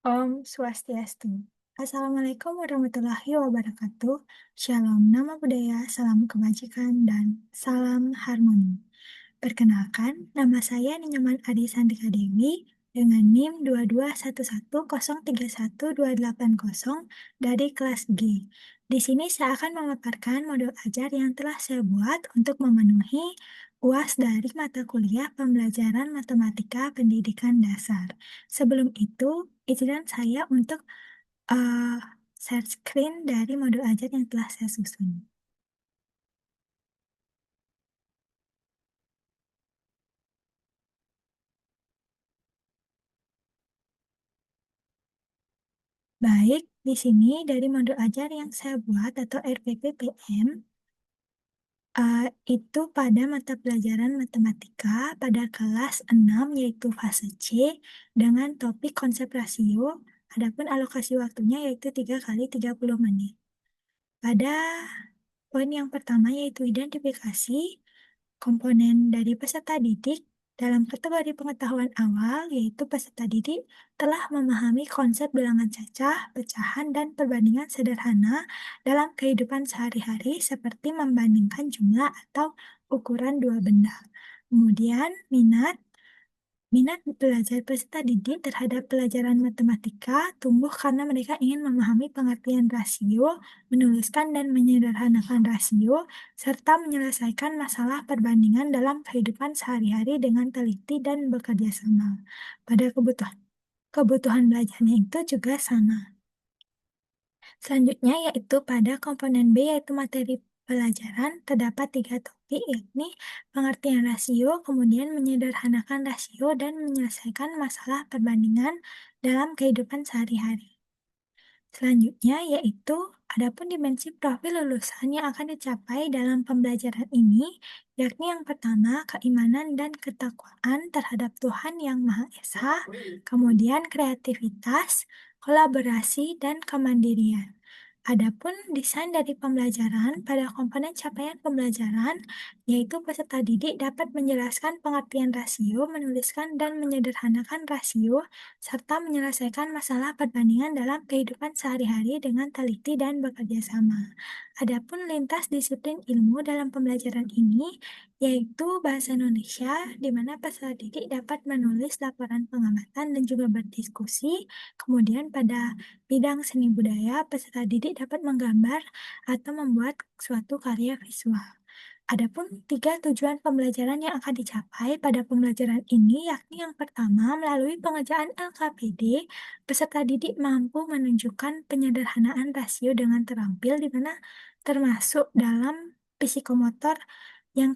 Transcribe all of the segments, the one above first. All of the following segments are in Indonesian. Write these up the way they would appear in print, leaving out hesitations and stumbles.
Om Swastiastu. Assalamualaikum warahmatullahi wabarakatuh. Shalom, nama budaya, salam kebajikan, dan salam harmoni. Perkenalkan, nama saya Ninyaman Adi Sandika Dewi dengan NIM 22110312880 dari kelas G. Di sini saya akan memaparkan modul ajar yang telah saya buat untuk memenuhi UAS dari mata kuliah pembelajaran matematika pendidikan dasar. Sebelum itu, izinkan saya untuk uh, share screen dari modul ajar yang telah saya susun. Baik, di sini dari modul ajar yang saya buat atau RPPPM, itu pada mata pelajaran matematika pada kelas 6 yaitu fase C dengan topik konsep rasio, adapun alokasi waktunya yaitu 3 kali 30 menit. Pada poin yang pertama yaitu identifikasi komponen dari peserta didik dalam kategori pengetahuan awal, yaitu peserta didik telah memahami konsep bilangan cacah, pecahan, dan perbandingan sederhana dalam kehidupan sehari-hari seperti membandingkan jumlah atau ukuran dua benda. Kemudian, minat belajar peserta didik terhadap pelajaran matematika tumbuh karena mereka ingin memahami pengertian rasio, menuliskan dan menyederhanakan rasio, serta menyelesaikan masalah perbandingan dalam kehidupan sehari-hari dengan teliti dan bekerja sama. Pada kebutuhan belajarnya itu juga sama. Selanjutnya yaitu pada komponen B yaitu materi pelajaran terdapat 3 topik yakni pengertian rasio, kemudian menyederhanakan rasio, dan menyelesaikan masalah perbandingan dalam kehidupan sehari-hari. Selanjutnya yaitu adapun dimensi profil lulusan yang akan dicapai dalam pembelajaran ini, yakni yang pertama keimanan dan ketakwaan terhadap Tuhan Yang Maha Esa, kemudian kreativitas, kolaborasi, dan kemandirian. Adapun desain dari pembelajaran pada komponen capaian pembelajaran, yaitu peserta didik dapat menjelaskan pengertian rasio, menuliskan dan menyederhanakan rasio, serta menyelesaikan masalah perbandingan dalam kehidupan sehari-hari dengan teliti dan bekerja sama. Adapun lintas disiplin ilmu dalam pembelajaran ini, yaitu bahasa Indonesia, di mana peserta didik dapat menulis laporan pengamatan dan juga berdiskusi. Kemudian pada bidang seni budaya, peserta didik dapat menggambar atau membuat suatu karya visual. Adapun 3 tujuan pembelajaran yang akan dicapai pada pembelajaran ini, yakni yang pertama, melalui pengerjaan LKPD, peserta didik mampu menunjukkan penyederhanaan rasio dengan terampil, di mana termasuk dalam psikomotor yang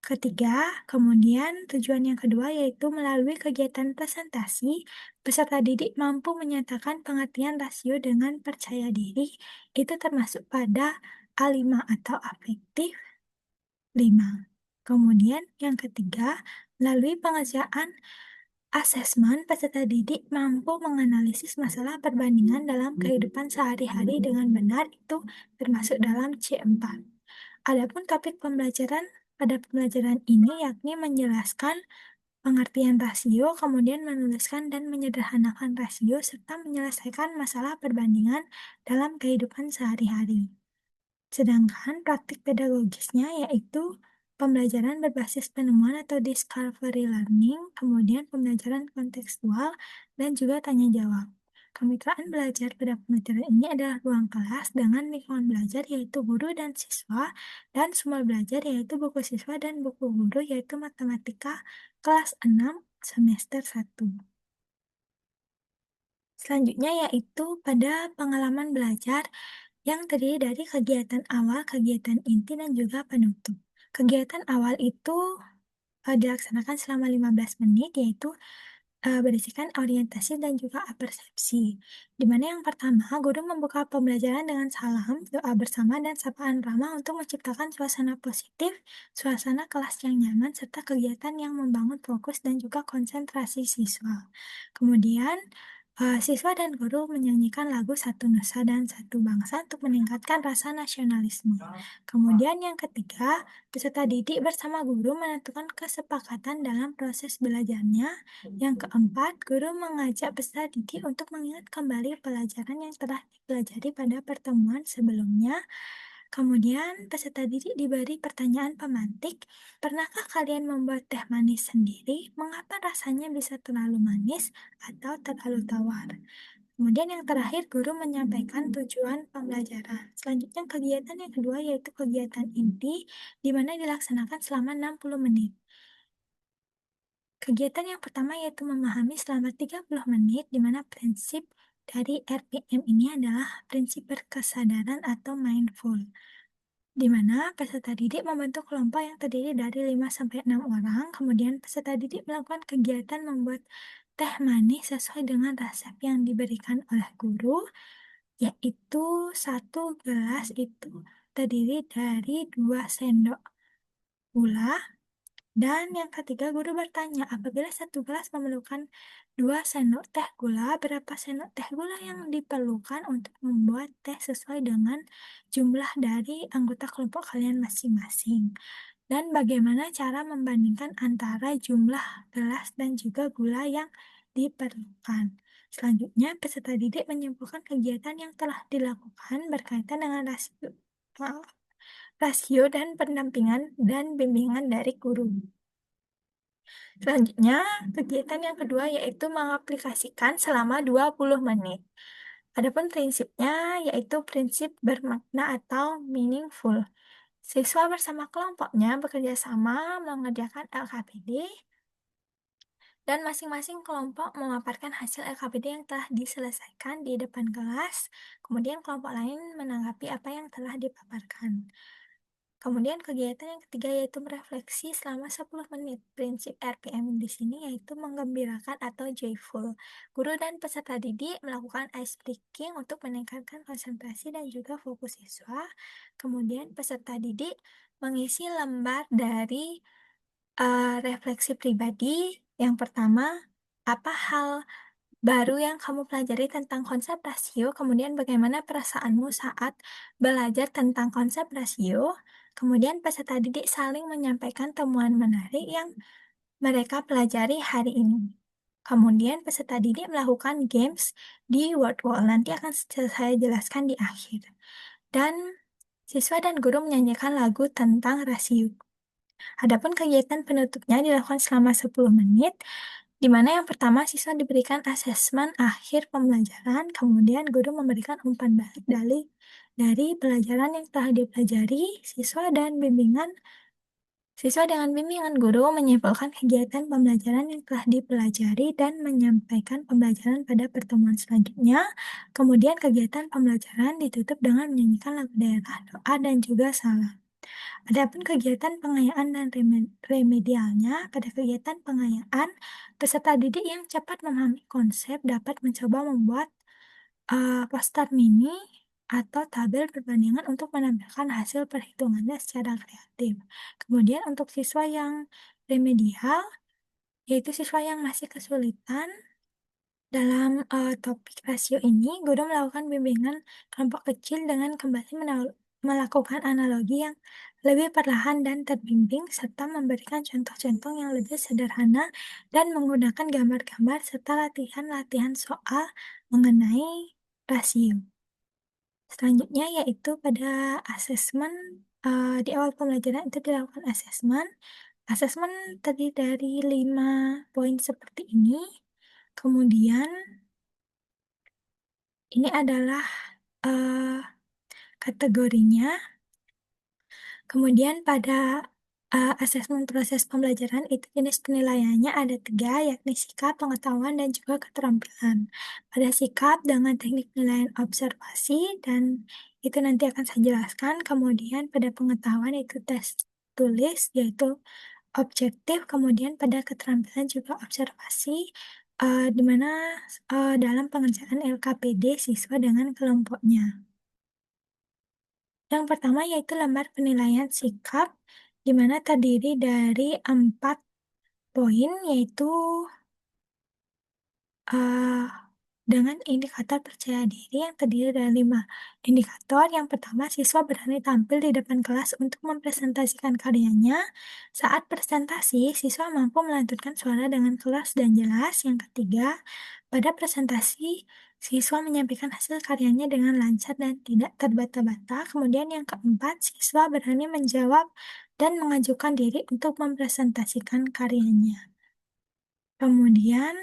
ketiga. Kemudian tujuan yang kedua yaitu melalui kegiatan presentasi, peserta didik mampu menyatakan pengertian rasio dengan percaya diri, itu termasuk pada A5 atau afektif 5. Kemudian yang ketiga, melalui pengerjaan asesmen, peserta didik mampu menganalisis masalah perbandingan dalam kehidupan sehari-hari dengan benar, itu termasuk dalam C4. Adapun topik pembelajaran pada pembelajaran ini yakni menjelaskan pengertian rasio, kemudian menuliskan dan menyederhanakan rasio, serta menyelesaikan masalah perbandingan dalam kehidupan sehari-hari. Sedangkan praktik pedagogisnya yaitu pembelajaran berbasis penemuan atau discovery learning, kemudian pembelajaran kontekstual, dan juga tanya jawab. Kemitraan belajar pada pembelajaran ini adalah ruang kelas dengan lingkungan belajar yaitu guru dan siswa, dan sumber belajar yaitu buku siswa dan buku guru yaitu matematika kelas 6 semester 1. Selanjutnya yaitu pada pengalaman belajar yang terdiri dari kegiatan awal, kegiatan inti, dan juga penutup. Kegiatan awal itu dilaksanakan selama 15 menit, yaitu berisikan orientasi dan juga persepsi. Di mana yang pertama, guru membuka pembelajaran dengan salam, doa bersama, dan sapaan ramah untuk menciptakan suasana positif, suasana kelas yang nyaman, serta kegiatan yang membangun fokus dan juga konsentrasi siswa. Kemudian, Siswa dan guru menyanyikan lagu Satu Nusa dan Satu Bangsa untuk meningkatkan rasa nasionalisme. Kemudian yang ketiga, peserta didik bersama guru menentukan kesepakatan dalam proses belajarnya. Yang keempat, guru mengajak peserta didik untuk mengingat kembali pelajaran yang telah dipelajari pada pertemuan sebelumnya. Kemudian, peserta didik diberi pertanyaan pemantik, pernahkah kalian membuat teh manis sendiri? Mengapa rasanya bisa terlalu manis atau terlalu tawar? Kemudian yang terakhir, guru menyampaikan tujuan pembelajaran. Selanjutnya, kegiatan yang kedua yaitu kegiatan inti, di mana dilaksanakan selama 60 menit. Kegiatan yang pertama yaitu memahami selama 30 menit, di mana prinsip dari RPM ini adalah prinsip berkesadaran atau mindful, di mana peserta didik membentuk kelompok yang terdiri dari 5-6 orang, kemudian peserta didik melakukan kegiatan membuat teh manis sesuai dengan resep yang diberikan oleh guru, yaitu satu gelas itu terdiri dari 2 sendok gula, dan yang ketiga guru bertanya, apabila satu gelas memerlukan 2 sendok teh gula, berapa sendok teh gula yang diperlukan untuk membuat teh sesuai dengan jumlah dari anggota kelompok kalian masing-masing? Dan bagaimana cara membandingkan antara jumlah gelas dan juga gula yang diperlukan? Selanjutnya, peserta didik menyimpulkan kegiatan yang telah dilakukan berkaitan dengan rasio dan pendampingan dan bimbingan dari guru. Selanjutnya, kegiatan yang kedua yaitu mengaplikasikan selama 20 menit. Adapun prinsipnya yaitu prinsip bermakna atau meaningful. Siswa bersama kelompoknya bekerja sama mengerjakan LKPD dan masing-masing kelompok memaparkan hasil LKPD yang telah diselesaikan di depan kelas, kemudian kelompok lain menanggapi apa yang telah dipaparkan. Kemudian kegiatan yang ketiga yaitu merefleksi selama 10 menit. Prinsip RPM di sini yaitu menggembirakan atau joyful. Guru dan peserta didik melakukan ice breaking untuk meningkatkan konsentrasi dan juga fokus siswa. Kemudian peserta didik mengisi lembar dari refleksi pribadi. Yang pertama, apa hal baru yang kamu pelajari tentang konsep rasio, kemudian bagaimana perasaanmu saat belajar tentang konsep rasio, kemudian peserta didik saling menyampaikan temuan menarik yang mereka pelajari hari ini. Kemudian peserta didik melakukan games di word wall, nanti akan saya jelaskan di akhir. Dan siswa dan guru menyanyikan lagu tentang rasio. Adapun kegiatan penutupnya dilakukan selama 10 menit, di mana yang pertama siswa diberikan asesmen akhir pembelajaran, kemudian guru memberikan umpan balik dari pelajaran yang telah dipelajari siswa dengan bimbingan guru menyimpulkan kegiatan pembelajaran yang telah dipelajari dan menyampaikan pembelajaran pada pertemuan selanjutnya. Kemudian kegiatan pembelajaran ditutup dengan menyanyikan lagu daerah, doa, dan juga salam. Adapun kegiatan pengayaan dan remedialnya, pada kegiatan pengayaan, peserta didik yang cepat memahami konsep dapat mencoba membuat poster mini atau tabel perbandingan untuk menampilkan hasil perhitungannya secara kreatif. Kemudian untuk siswa yang remedial, yaitu siswa yang masih kesulitan dalam topik rasio ini, guru melakukan bimbingan kelompok kecil dengan kembali melakukan analogi yang lebih perlahan dan terbimbing, serta memberikan contoh-contoh yang lebih sederhana dan menggunakan gambar-gambar serta latihan-latihan soal mengenai rasio. Selanjutnya yaitu pada asesmen, di awal pembelajaran itu dilakukan asesmen. Asesmen terdiri dari 5 poin seperti ini. Kemudian ini adalah kategorinya. Kemudian pada asesmen proses pembelajaran itu jenis penilaiannya ada 3, yakni sikap, pengetahuan, dan juga keterampilan. Pada sikap dengan teknik penilaian observasi, dan itu nanti akan saya jelaskan. Kemudian pada pengetahuan itu tes tulis, yaitu objektif. Kemudian pada keterampilan juga observasi, di mana dalam pengerjaan LKPD siswa dengan kelompoknya. Yang pertama yaitu lembar penilaian sikap, di mana terdiri dari 4 poin, yaitu dengan indikator percaya diri yang terdiri dari 5 indikator. Yang pertama, siswa berani tampil di depan kelas untuk mempresentasikan karyanya. Saat presentasi, siswa mampu melanturkan suara dengan keras dan jelas. Yang ketiga, pada presentasi, siswa menyampaikan hasil karyanya dengan lancar dan tidak terbata-bata. Kemudian yang keempat, siswa berani menjawab dan mengajukan diri untuk mempresentasikan karyanya. Kemudian,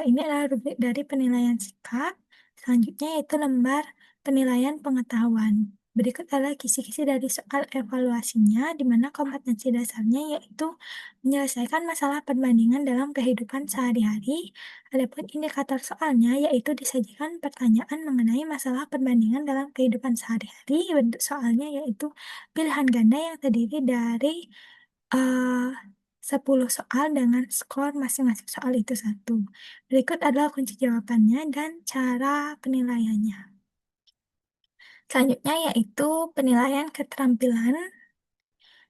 ini adalah rubrik dari penilaian sikap, selanjutnya yaitu lembar penilaian pengetahuan. Berikut adalah kisi-kisi dari soal evaluasinya, di mana kompetensi dasarnya yaitu menyelesaikan masalah perbandingan dalam kehidupan sehari-hari. Adapun indikator soalnya yaitu disajikan pertanyaan mengenai masalah perbandingan dalam kehidupan sehari-hari. Bentuk soalnya yaitu pilihan ganda yang terdiri dari Eee, 10 soal dengan skor masing-masing soal itu 1. Berikut adalah kunci jawabannya dan cara penilaiannya. Selanjutnya yaitu penilaian keterampilan,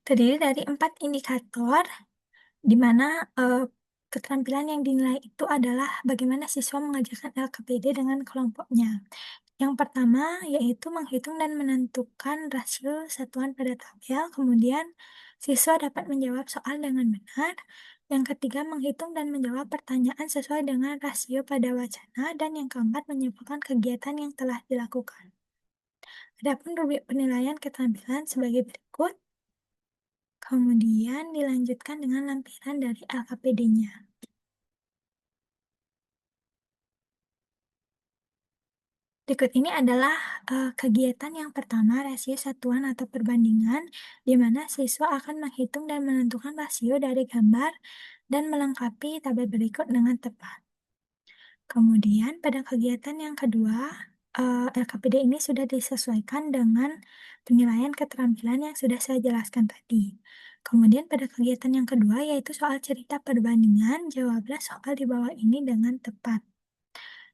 terdiri dari 4 indikator, di mana, keterampilan yang dinilai itu adalah bagaimana siswa mengerjakan LKPD dengan kelompoknya. Yang pertama yaitu menghitung dan menentukan rasio satuan pada tabel, kemudian siswa dapat menjawab soal dengan benar. Yang ketiga, menghitung dan menjawab pertanyaan sesuai dengan rasio pada wacana, dan yang keempat, menyimpulkan kegiatan yang telah dilakukan. Adapun rubrik penilaian keterampilan sebagai berikut, kemudian dilanjutkan dengan lampiran dari LKPD-nya. Berikut ini adalah, kegiatan yang pertama, rasio satuan atau perbandingan, di mana siswa akan menghitung dan menentukan rasio dari gambar dan melengkapi tabel berikut dengan tepat. Kemudian pada kegiatan yang kedua, LKPD ini sudah disesuaikan dengan penilaian keterampilan yang sudah saya jelaskan tadi. Kemudian pada kegiatan yang kedua, yaitu soal cerita perbandingan, jawablah soal di bawah ini dengan tepat.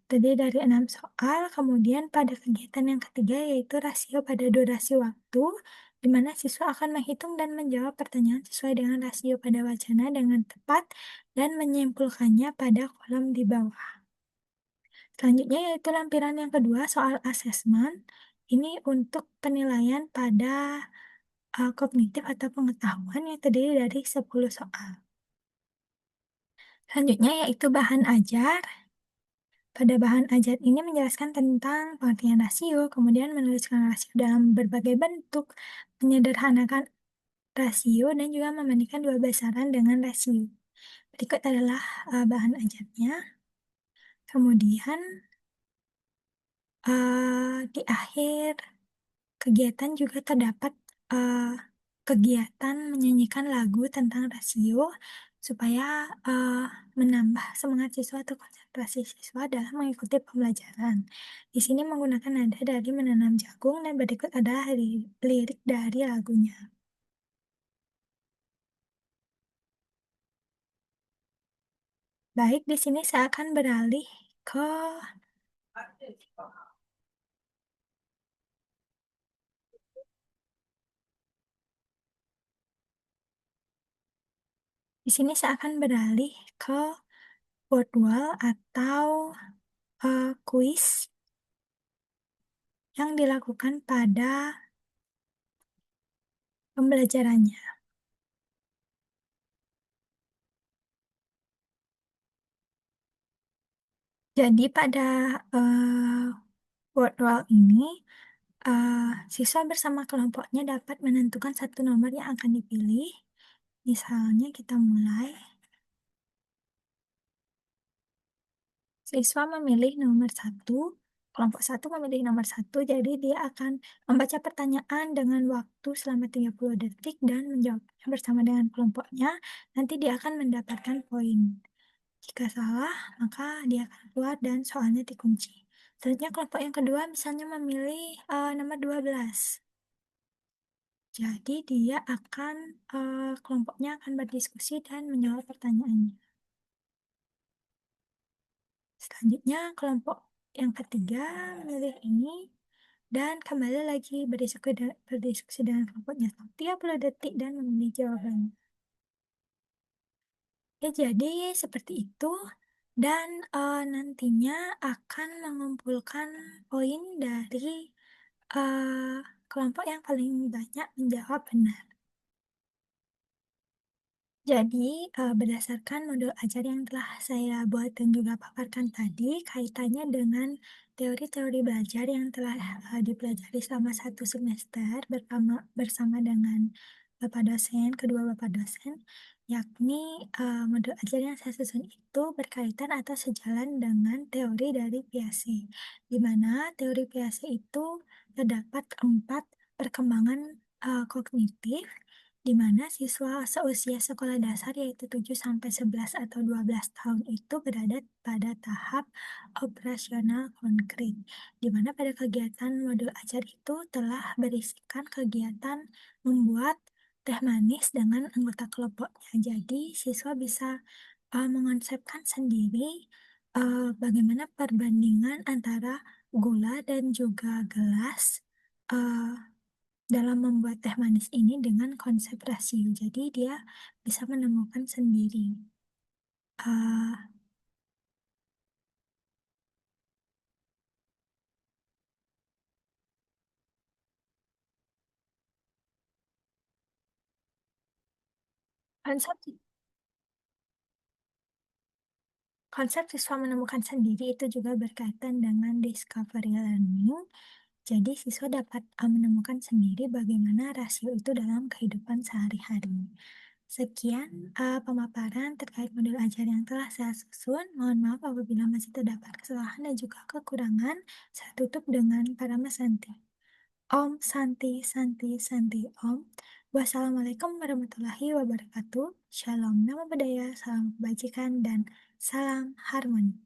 Terdiri dari 6 soal, kemudian pada kegiatan yang ketiga yaitu rasio pada durasi waktu, di mana siswa akan menghitung dan menjawab pertanyaan sesuai dengan rasio pada wacana dengan tepat dan menyimpulkannya pada kolom di bawah. Selanjutnya yaitu lampiran yang kedua soal asesmen, ini untuk penilaian pada kognitif atau pengetahuan yang terdiri dari 10 soal. Selanjutnya yaitu bahan ajar. Pada bahan ajar ini menjelaskan tentang pengertian rasio, kemudian menuliskan rasio dalam berbagai bentuk, menyederhanakan rasio, dan juga membandingkan dua besaran dengan rasio. Berikut adalah bahan ajarnya. Kemudian di akhir kegiatan juga terdapat kegiatan menyanyikan lagu tentang rasio supaya menambah semangat siswa atau konsentrasi siswa dalam mengikuti pembelajaran. Di sini menggunakan nada dari Menanam Jagung, dan berikut adalah lirik dari lagunya. Baik, di sini saya akan beralih ke di sini saya akan beralih ke word wall atau kuis yang dilakukan pada pembelajarannya. Jadi pada word wall ini, siswa bersama kelompoknya dapat menentukan satu nomor yang akan dipilih. Misalnya kita mulai, siswa memilih nomor satu, kelompok satu memilih nomor satu, jadi dia akan membaca pertanyaan dengan waktu selama 30 detik dan menjawabnya bersama dengan kelompoknya. Nanti dia akan mendapatkan poin. Jika salah, maka dia akan keluar dan soalnya dikunci. Selanjutnya kelompok yang kedua misalnya memilih nomor 12. Jadi dia akan, kelompoknya akan berdiskusi dan menjawab pertanyaannya. Selanjutnya kelompok yang ketiga memilih ini dan kembali lagi berdiskusi dengan kelompoknya selama 30 detik dan memilih jawabannya. Ya, jadi seperti itu dan, nantinya akan mengumpulkan poin dari, kelompok yang paling banyak menjawab benar. Jadi, berdasarkan modul ajar yang telah saya buat dan juga paparkan tadi, kaitannya dengan teori-teori belajar yang telah, dipelajari selama 1 semester bersama dengan bapak dosen, kedua bapak dosen, yakni, modul ajar yang saya susun itu berkaitan atau sejalan dengan teori dari Piaget, di mana teori Piaget itu terdapat 4 perkembangan, kognitif di mana siswa seusia sekolah dasar yaitu 7 sampai 11 atau 12 tahun itu berada pada tahap operasional konkret, di mana pada kegiatan modul ajar itu telah berisikan kegiatan membuat teh manis dengan anggota kelompoknya. Jadi siswa bisa, mengonsepkan sendiri, bagaimana perbandingan antara gula dan juga gelas, dalam membuat teh manis ini dengan konsep rasio. Jadi dia bisa menemukan sendiri. Eee, konsep konsep siswa menemukan sendiri itu juga berkaitan dengan discovery learning. Jadi siswa dapat, menemukan sendiri bagaimana rasio itu dalam kehidupan sehari-hari. Sekian, pemaparan terkait modul ajar yang telah saya susun. Mohon maaf apabila masih terdapat kesalahan dan juga kekurangan. Saya tutup dengan parama Santi. Om Santi Santi Santi Om. Wassalamualaikum warahmatullahi wabarakatuh. Shalom, namo buddhaya, salam kebajikan, dan salam harmoni.